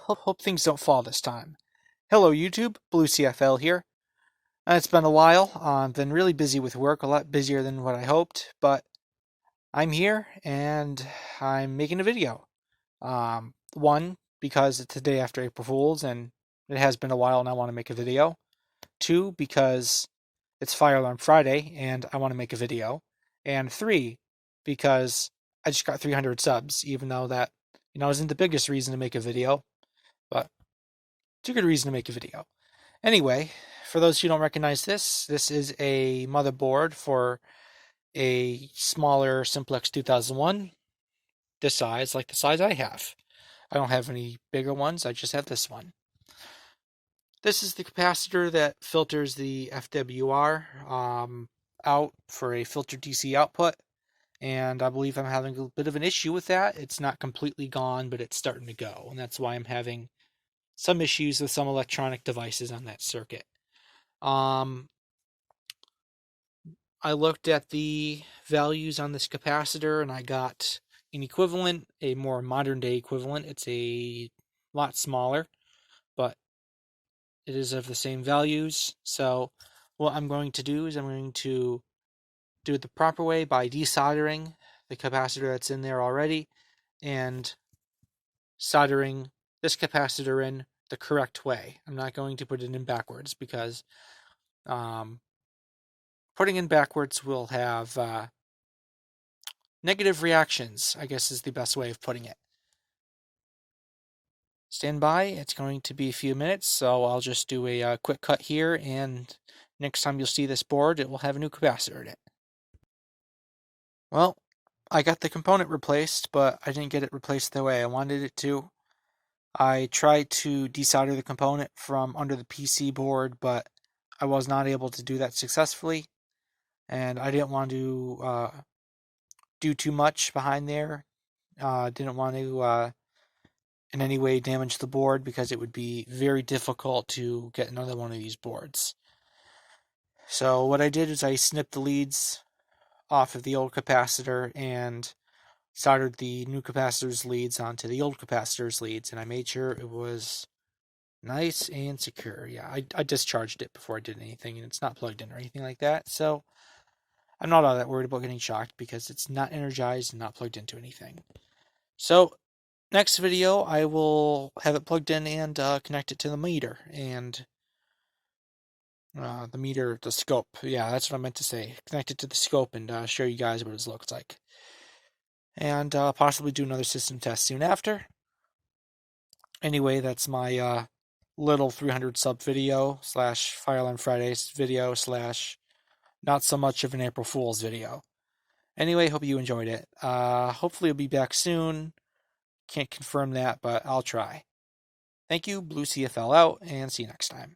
Hope things don't fall this time. Hello YouTube, Blue CFL here. It's been a while. I've been really busy with work, a lot busier than what I hoped, but I'm here and I'm making a video. One, because it's the day after April Fool's and it has been a while and I want to make a video. Two, because it's Fire Alarm Friday and I want to make a video. And three, because I just got 300 subs, even though that, isn't the biggest reason to make a video, but it's a good reason to make a video. Anyway, for those who don't recognize this is a motherboard for a smaller Simplex 2001, this size, like the size I have. I don't have any bigger ones, I just have this one. This is the capacitor that filters the FWR out for a filtered DC output, and I believe I'm having a bit of an issue with that. It's not completely gone, but it's starting to go, and that's why I'm having some issues with some electronic devices on that circuit. I looked at the values on this capacitor and I got an equivalent, a more modern day equivalent. It's a lot smaller, but it is of the same values. So what I'm going to do is I'm going to do it the proper way by desoldering the capacitor that's in there already and soldering this capacitor in the correct way. I'm not going to put it in backwards because putting in backwards will have negative reactions, I guess is the best way of putting it. Stand by, it's going to be a few minutes, so I'll just do a quick cut here, and next time you'll see this board, it will have a new capacitor in it. Well, I got the component replaced, but I didn't get it replaced the way I wanted it to. I tried to desolder the component from under the PC board, but I was not able to do that successfully, and I didn't want to do too much behind there. Didn't want to in any way damage the board because it would be very difficult to get another one of these boards. So what I did is I snipped the leads off of the old capacitor and soldered the new capacitor's leads onto the old capacitor's leads, and I made sure it was nice and secure. Yeah, I discharged it before I did anything, and it's not plugged in or anything like that, so I'm not all that worried about getting shocked because it's not energized and not plugged into anything. So next video, I will have it plugged in and connect it to the meter and the scope. Yeah, that's what I meant to say. Connect it to the scope and show you guys what it looks like. And possibly do another system test soon after. Anyway, that's my little 300 sub video / Fire Alarm Fridays video / not so much of an April Fool's video. Anyway, hope you enjoyed it. Hopefully I'll be back soon. Can't confirm that, but I'll try. Thank you, Blue CFL out, and see you next time.